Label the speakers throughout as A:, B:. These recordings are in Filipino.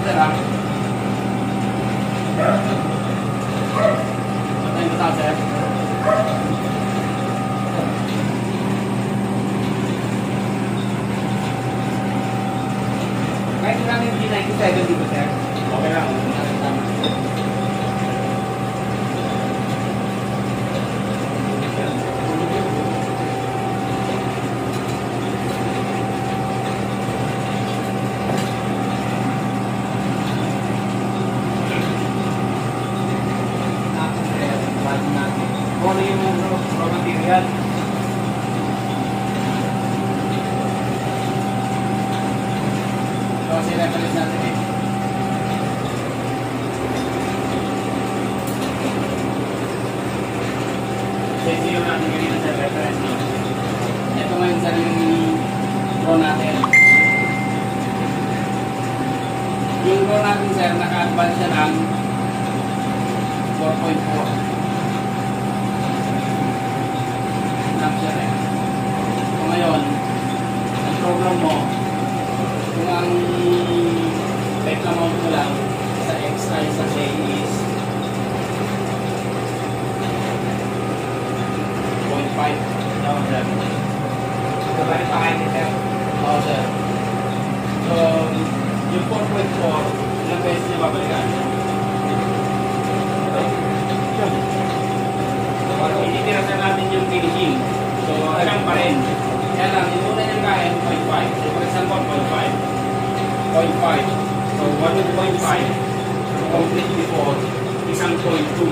A: sir, ha? Patayin ko sir. Kahit namin yung G97 dito, sir. Okay lang. Tama. Kung ano yung raw material. So, kasi reference natin eh. So, ito yung natin ganito sa reference no? Ito ngayon sa yung raw natin. Yung raw natin sir, naka-advance siya ng 4.4. So ngayon, ang program mo, kung ang type amount mo lang sa X ay sa J is 0.5. No, sir. Kabalik pa kayo ni sir? Oo, sir. So, yung 4.4, ilang beses niya babalikan? Ititirasan natin yung finishing. So, alam pa rin. Kaya lang, yung una niyang kaya, 0.5. So, for example, 0.5. 0.5. So, 1.5. So, complete before, isang 0.2.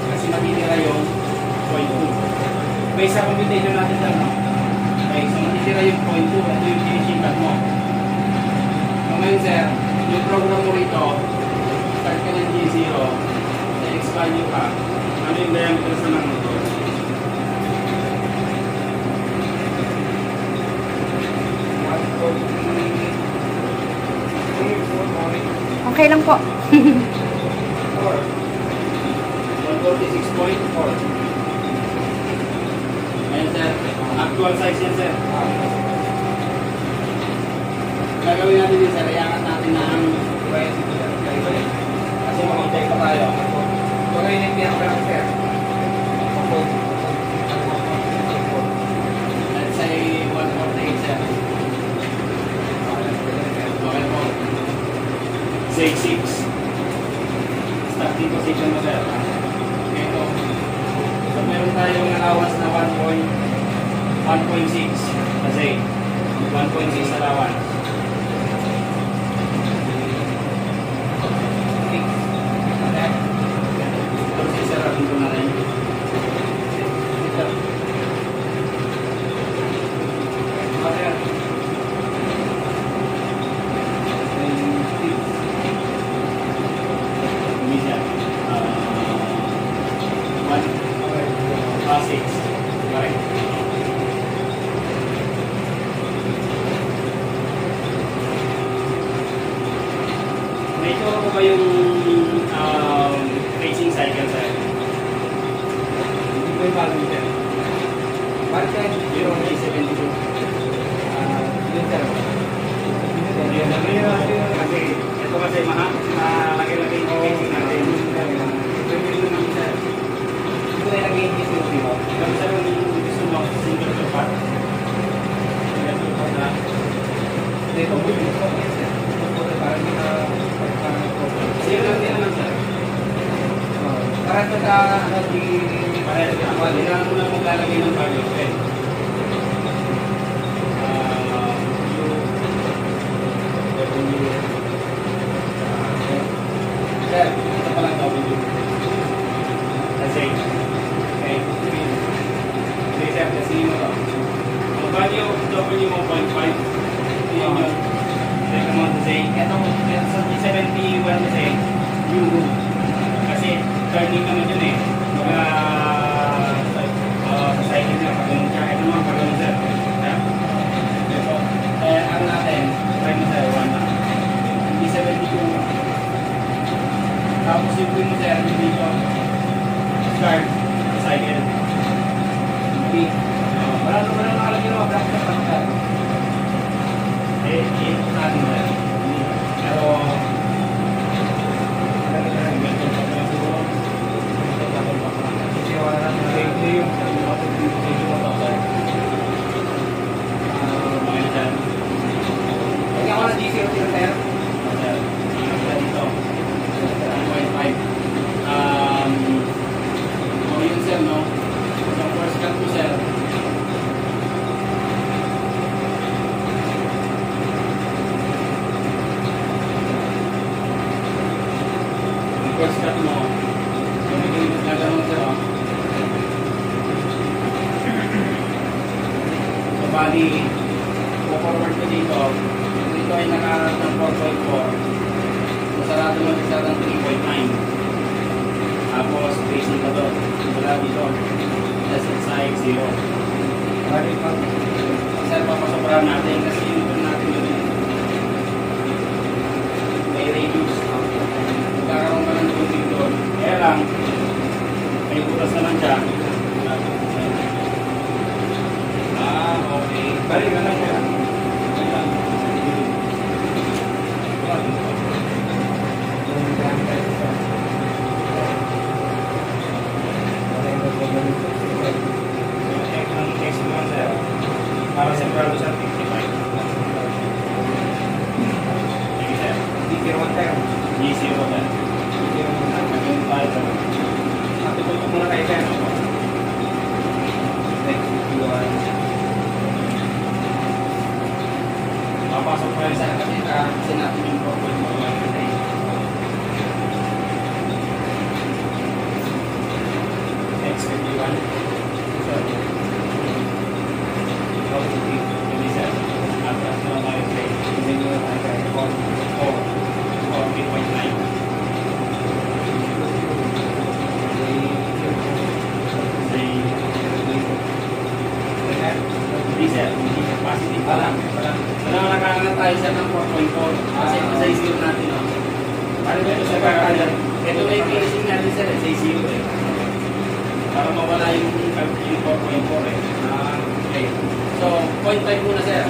A: Kasi matitira yung 0.2. Based sa computation natin lang, no? Okay, so matitira yung 0.2. Ito yung finishing cut mo. So, ngayon, sir, yung program mo rito, start ka ng G0, na-X value ka, ano yung diameter sa mga ito?
B: Okay lang po.
A: 146.4. Ayan sir, actual size yan sir. Gagawin natin din sir, iangat natin na ang kasi makapag-check pa tayo. Gagawin natin yan lang sir. Let's say 148 sir. Okay po. Say 6. Starting position mo sir. Okay po. So meron tayong allowance na 1.6 kasi 1.6 allowance. Dito na rin. May turo ko ba yung racing cycle sir? Hindi ko yung balang sir. Bakit sir? Yung A72. Yun sir. Kasi ito kasi malaki-laki yung racing natin. Ito yung naman sir. Ito na yung nag-i-increase mo. Kami sir yung gusto mo single to part. Single to part na. Ito po yung sir. Parang sino din naman sir? Para sa di para sa wala na muna maglalagay ng value pen. Sir, ito pala W. Kasi okay. Sige sir, kasi mo to. Ang value W mo 0.5. Yan yun. Like mo to say, etong sa G71 kasi yung kasi turning naman yun eh. Sa cycle na pagano'n siya. Ito naman pagano'n sir. Ito. Ano natin, try mo sir, 1 na. G72. Tapos yung mo sir, dito. Start. Cycle. Okay. Wala nakalagay naman. Black na sir. Ito natin sir. Pero first cut mo, gamitin na ganun sir, oh. So, bali, forward ko dito. Dito ay nakaharap ng 4.4. So, sarado mo isa ng 3.9. Tapos, facing ka doon. Wala dito. Just inside 0. Bali, sir, papasobrahan natin kasi yung turn natin yun eh. May radius. Magkakaroon ka ng tubig doon. Kaya lang, may butas naman siya. Okay. Balik ka lang siya. Ang next naman sir, para sembrado sa 55. Sige sir. D01 tayo. D01 tayo. Naging 5 tayo. Matutulog muna kayo sir. Next, D1. Papasok pa rin sa kasi natin yung purple mo lang natin. Next, 51. So, positive. Hindi sir. Atras na tayo sa hindi nyo na tayo 4.9. Hindi sir. Positive pa lang. Wala nakakangat tayo sir ng 4.4 kasi sa 0 natin. Paano ba ito sa kakalat? Ito na yung finishing natin sir, sa 0 eh. Para mawala yung 4.4 eh. Okay. So, 0.5 muna sir.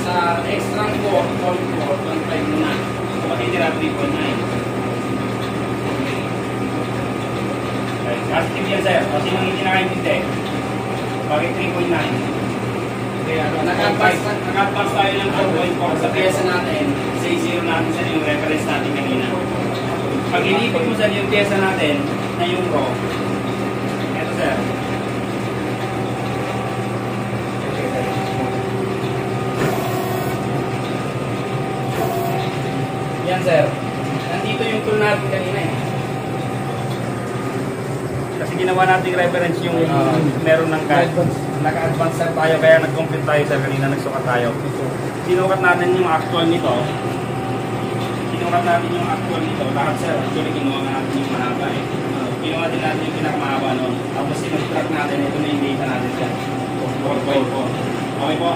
A: Sa extra 4.4, 0.5 muna. So, matitira 3.9. Okay. Positive yan sir. O sinong hindi nakaintindi? Bakit 3.9? Nag-advance tayo ng 4.4 sa pyesa natin. Sa 0 natin sa yung reference natin kanina. Pag inipit mo sa yung pyesa natin na yung raw, eto sir. Yan sir. Nandito yung tool natin kanina eh. Kasi ginawa natin reference yung meron ng card. Naka-advance sir tayo kaya nag-complete tayo sir kanina, nagsukat tayo. Sinukat natin yung actual nito. Lahat sir, actually kinuha nga natin yung mahaba eh. Kinuha din natin yung pinakamahaba nun. Tapos sinubtract natin, ito na yung data natin sir. 4.4. Okay po?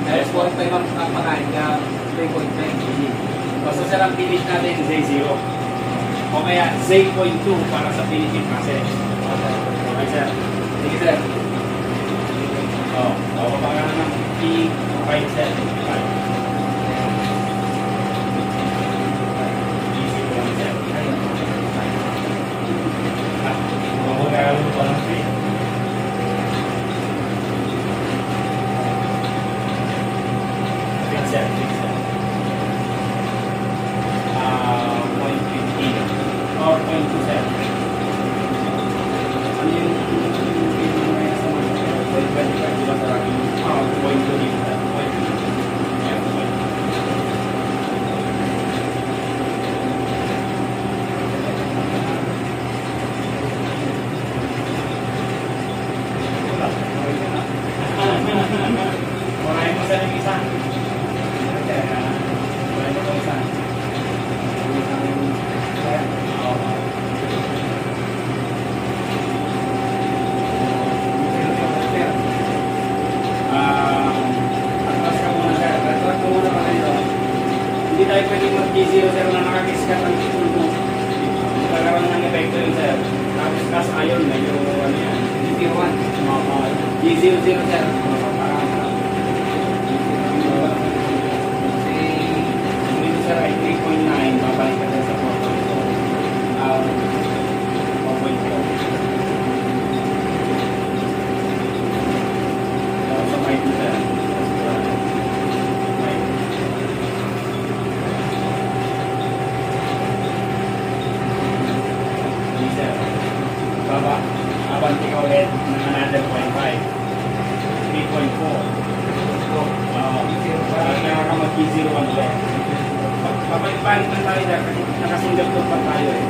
A: Yes, 4.5 ang pakain ka, 3.9. Basta sir ang finish natin, Z0. O kaya Z.2 para sa finishing process. Okay sir. Sige sir. Baba ka na ng P5 set. Easy ko lang set. Baba ka na ng P5 set. Set. 0.15 or 0.2 set. Ano yung hindi tayo pwede mag-G0 sir na nakakiskat ang tulong. Magkakaroon ng epekto yun sir. Tapos cast iron, medyo ano yan. G01. G00 sir. Dito sir ay 3.9. Babalik ka sa 4.4. 4.4. Tapos sa 5 sir. Baba, abanti ka ulit ng another 0.5. 3.4. Kaya ka mag-G01 ulit. Papalipalit lang tayo dyan kasi nakasingle tool pa tayo eh.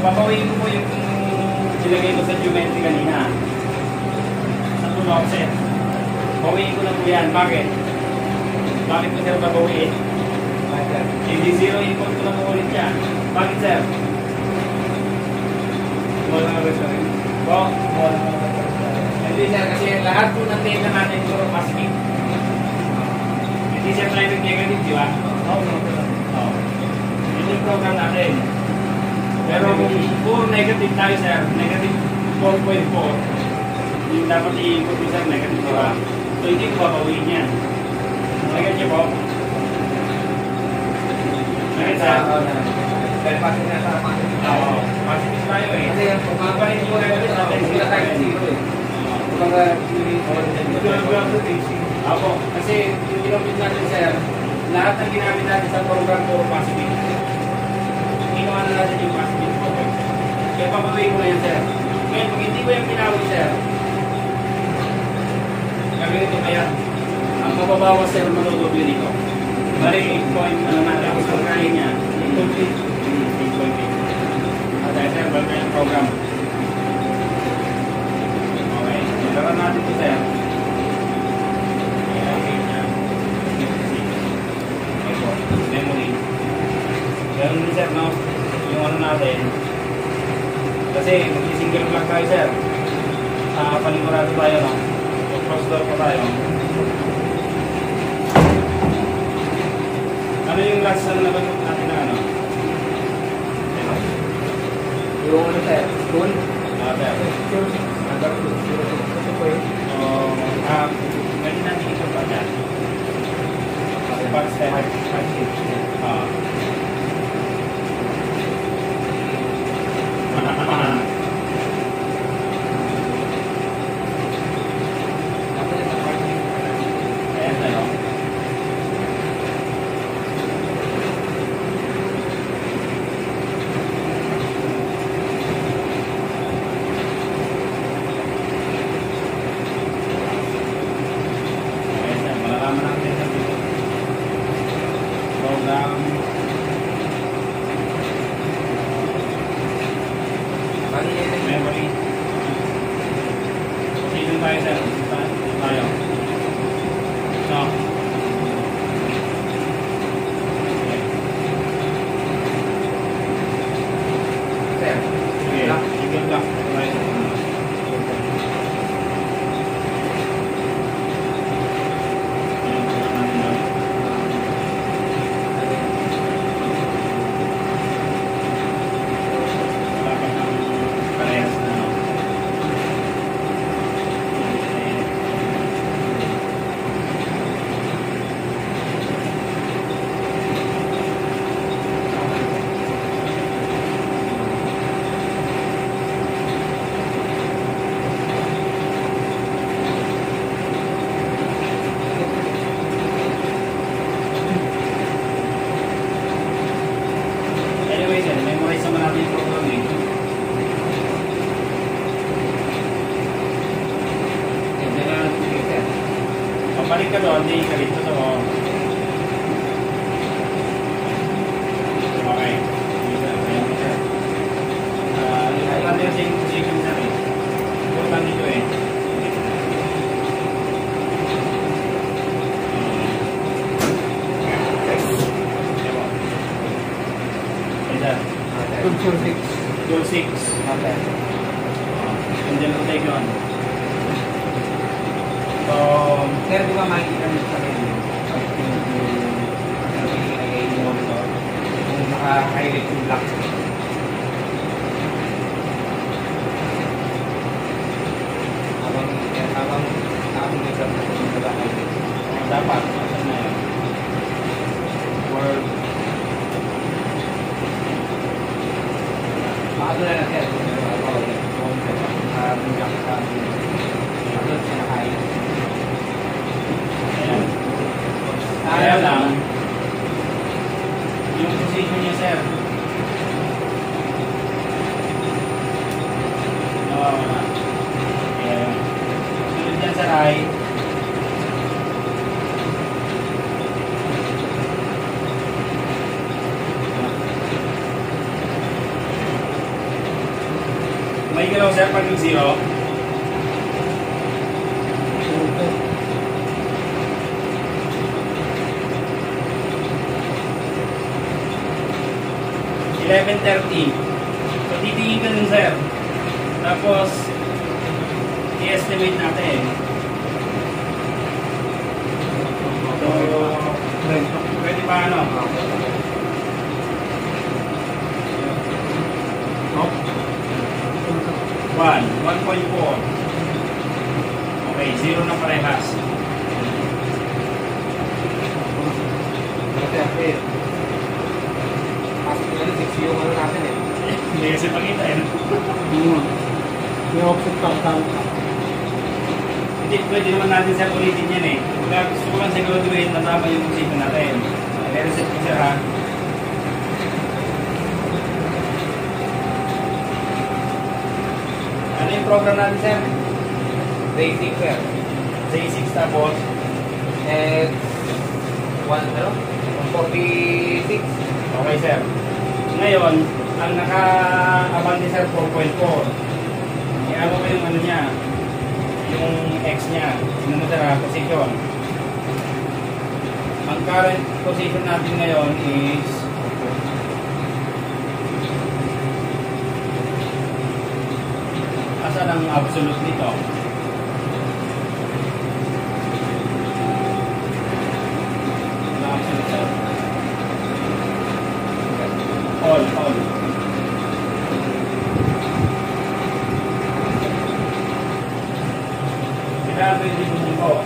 A: Papawin ko po yung nilagay ko sa geometry kanina. Sa 2 offset. Bawiin ko na po yan. Bakit? Bakit ko sir babawiin? Hindi zero input ko na po ulit yan. Bakit sir? Wala nga ba sir? Po? Hindi sir, kasi lahat po ng data natin puro positive. Hindi siya private negative, di ba? Oo. Yun yung program natin. Pero kung puro negative tayo sir, negative 4.4, yung dapat i-input mo sir, negative, di ba? So hindi ko babawiin yan. Nagat niyo po? Nagat sir?
C: Dahil pati na sa positive tayo.
A: Oo, positive tayo eh.
C: Kasi kung mapapalit mo na ulit, hindi na tayo zero eh. Kumbaga,
A: Opo, kasi yung ginamit natin sir, lahat ng ginamit natin sa program puro positive. Ginawa na natin yung positive program. Kaya papatuloy ko na yan sir. Ngayon, pag hindi ko yung pinawag sir, gagawin ito kaya, ang mababawas sir, maludobo yun ito. Bali, 8 point, ano natin ang sangkain niya, 8.8. Okay sir, balik na yung program. Okay, nagaran natin ito sir. Memory. Ganun din sir, no? Yung ano natin. Kasi mag-single block tayo sir. Panigurado tayo, no? So, cross door pa tayo. Ano yung last na nabanot natin na ano?
C: yung ano sir, tool.
A: Sir.
C: Hanggang tool. Kasi po yun.
A: So, pwede natin ito pa dyan. Pag step. Ayan tayo. Ayan tayo. Malalaman natin sa program. Memory. Dito tayo sir. Dito tayo. No. Okay.
C: Sir,
A: Sige. Sige lang. Tayo. Dapat na parehas na, no? Anyway, sir, memorize naman natin yung program eh.
C: hindi na lang sige sir.
A: Pabalik ka doon, hindi ka dito to. Okay. Ayan, sir. Importante yung second sir eh. Importante ito eh. Okay, sir.
C: Tool 6.
A: Goal 6.
C: Okay.
A: Nandiyan po tayo yun. So,
C: Sir, di ba makikita nyo sa akin yung pinilagay yung monitor? Kung naka-highlight yung black. Habang nakapunod sa naka-highlight.
A: dapat. Asan na yun?
C: Word. Ano na lang sir? Black sa doon siya naka-highlight.
A: Ayan. Kaya lang, yung position niya, sir. Nawawala. Ayan. Sunod dyan sa right. May galaw, sir, pag yung zero. $11:30. So, titingin ka dun, sir. Tapos, i-estimate natin. So, pwede pa ano?
C: Oh.
A: 1.4. Okay, 0 na parehas.
C: Okay. Pasok na rin 6 yung ano natin eh.
A: Hindi kasi pakita eh.
D: May offset pa kasama.
A: Hindi, pwede naman natin sir ulitin yan eh. Kaya gusto ko lang siguraduhin na tama yung position natin. I-reset ko sir ha. Ano yung program natin sir?
C: Basic sir.
A: J6 tapos
C: And 146.
A: okay sir. Ngayon, ang naka-abante sir 4.4. I-ano ko yung ano niya, yung X niya. Tingnan mo sir ha, position. Ang current position natin ngayon is asan ang absolute nito? Ang absolute sir. All. Kaya 20 ko.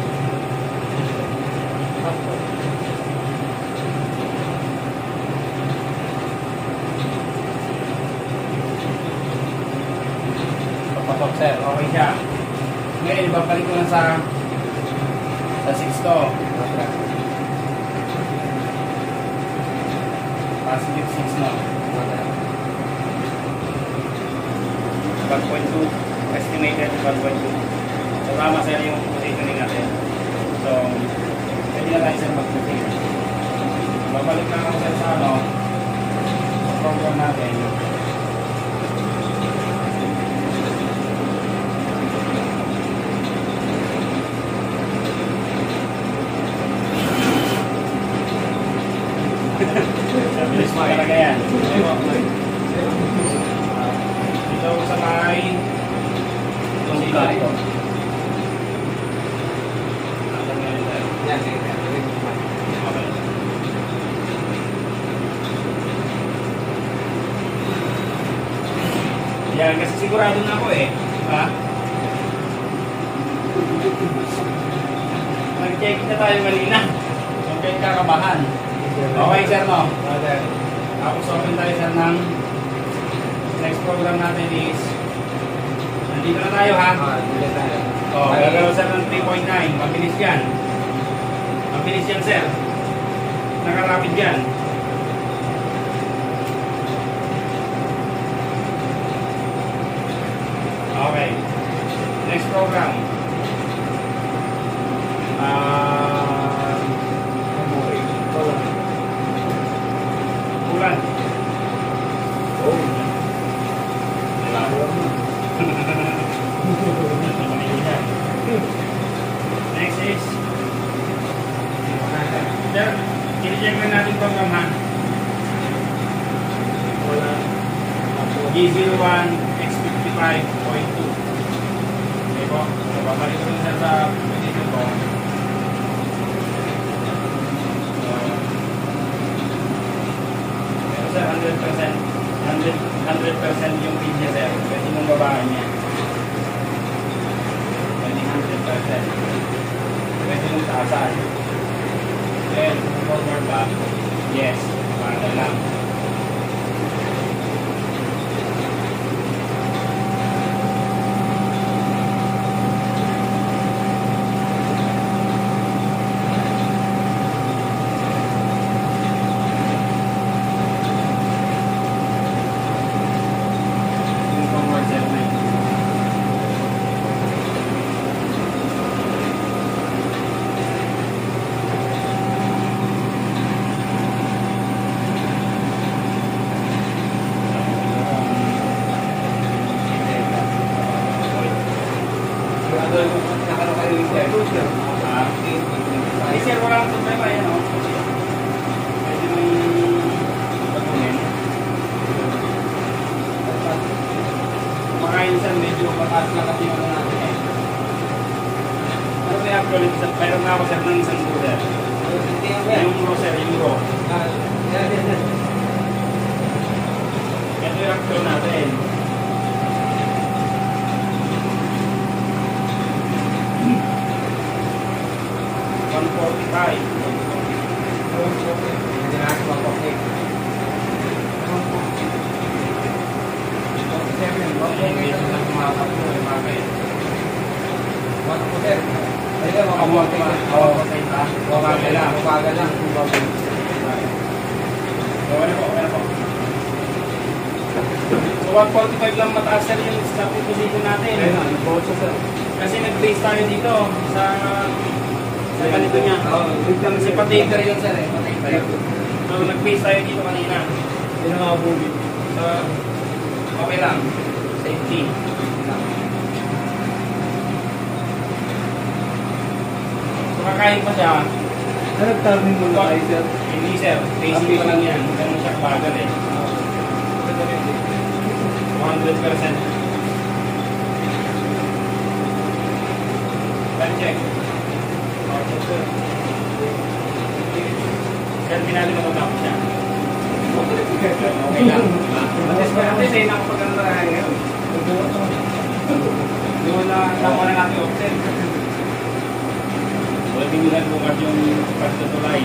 A: Papasok sir, okay siya. Ngayon, ibabalik ko na sa 6 to. Positive 6 no. 1.2 estimated 1.2. So tama sir yung positioning natin. So pwede na tayo sir mag-position. Babalik na ako sir sa ano, sa program natin. Bilis mo talaga yan. Dito sa may itong dito.
C: Yan,
A: Okay. Yan, kasi sigurado na ako eh. Ha? Nag-check na tayo kanina. Huwag kayong kakabahan. Okay sir no? Tapos open tayo sir ng next program natin is nandito na tayo ha? Gagalaw sir ng 3.9. Mabilis yan. Mabilis yan sir. Nakarapid yan. Okay. Next program. Ulan. Next is sir, i-check na natin program ha. G01 X55.2. Okay po. So, babalik ko rin sa position ko. Pero sir, 100% yung pin niya sir. Pwede mong babaan niya. Pwede 100%. Pwede mong taasan. Then, forward ba? Yes. Paano lang. Sir, wala kang problema yan, no? Pwede mong patunin. Kumakain sir, medyo mataas na kasi yung ano natin eh. Ano may actually, mayroon na ako sir ng isang buder. Yung raw sir, yung raw. Ito yung actual natin. $145.
C: Hindi na ako sir, makabagal lang.
A: Babagal lang.
C: Mabagal lang.
A: So, ano po, ano po. So, 145 lang mataas sir yung starting position natin.
D: Ayun na, nag-board siya sir.
A: Kasi nag-base tayo dito sa ganito niya. Kasi pa-taper yun sir eh. Pa-taper. So, nag-base tayo dito kanina.
D: Hindi na makabugit.
A: So, okay lang. Safety. So, kakain pa siya.
D: Nag-turning muna tayo sir.
A: Hindi sir. Basic pa lang yan. Ganun siya kabagal eh. 100%. Time check. Sir, pinali mo tapos siya. Okay lang.
C: At least, nakapagano na kaya ngayon. Di mo na nakuha na natin option.
A: Pwede nyo lang bukas yung pagtutulay.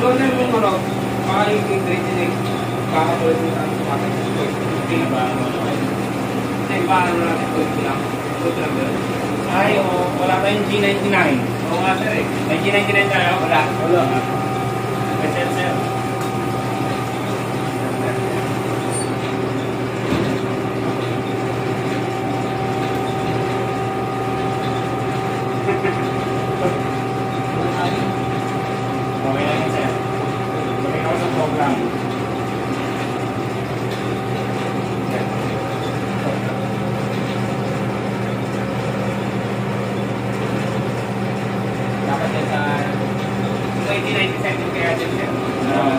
C: Doon na yung ano, makaliging grade din eh. Kakatuloy mo na tumatag sa school.
A: Hindi na ba?
C: Kasi paano natin ito lang. Ito lang doon.
A: Ay, wala tayong G99.
C: Oo nga sir eh.
A: May G99 tayo?
C: Wala.
D: Wala.
A: May sensor. Okay lang yun, sir. Sabihin ako sa program.
C: Dapat yan sa 1997 kaya din sir.
A: Wala.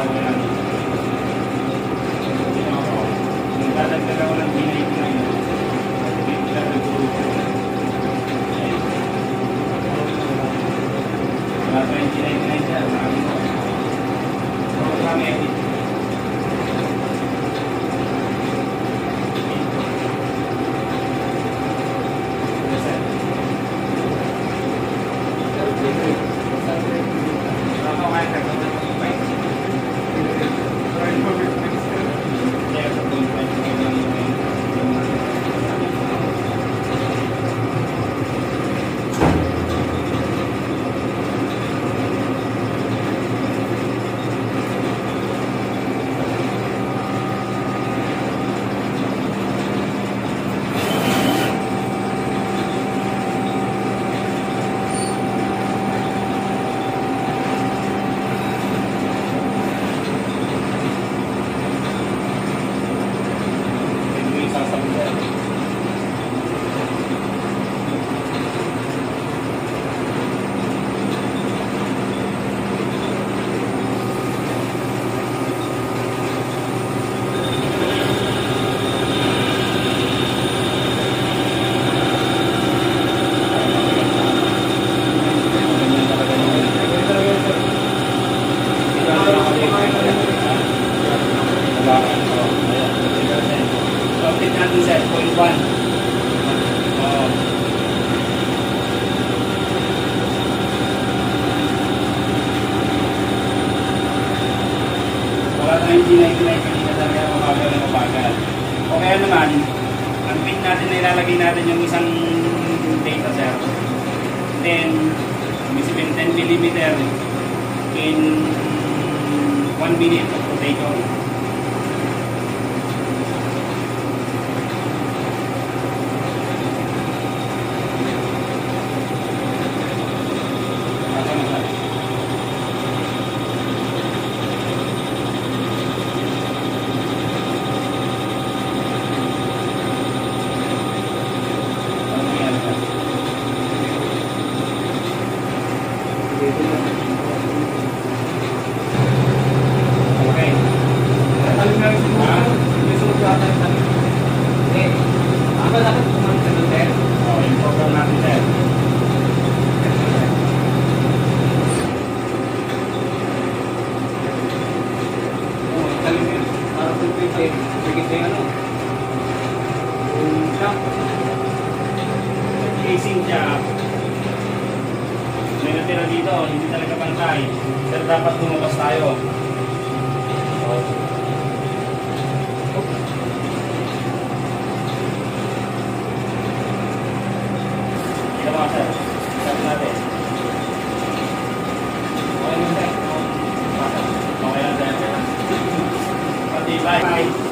A: Dadagdag ako ng G99. Wala tayong G99, sir. Marami ko. Program edit. Yes, sir.
C: Ako kaya nagkakaroon ng fight.
A: Yeah, sa 0.5 lang yung may sasabihin, sir. Update natin sa 0.1. Wala tayong G99 kanina talaga mabagal na mabagal. O kaya naman, ang pin natin na ilalagay natin yung isang data sir. Then, ibig sabihin 10 mm in 1 minute of rotation. Okay.
C: Alam na rin
A: Ha?
C: yung sunod yata yung sabi. Eh, ako dapat pumunta sa sir.
A: Yung program natin sir.
C: Oo, sabi mo yun. Parang tulpit eh. Sige sa ano. Yung shop.
A: Casing siya. May natira dito, hindi talaga pantay. Pero dapat lumabas tayo. Kita mo sir. Sabi natin. Bye.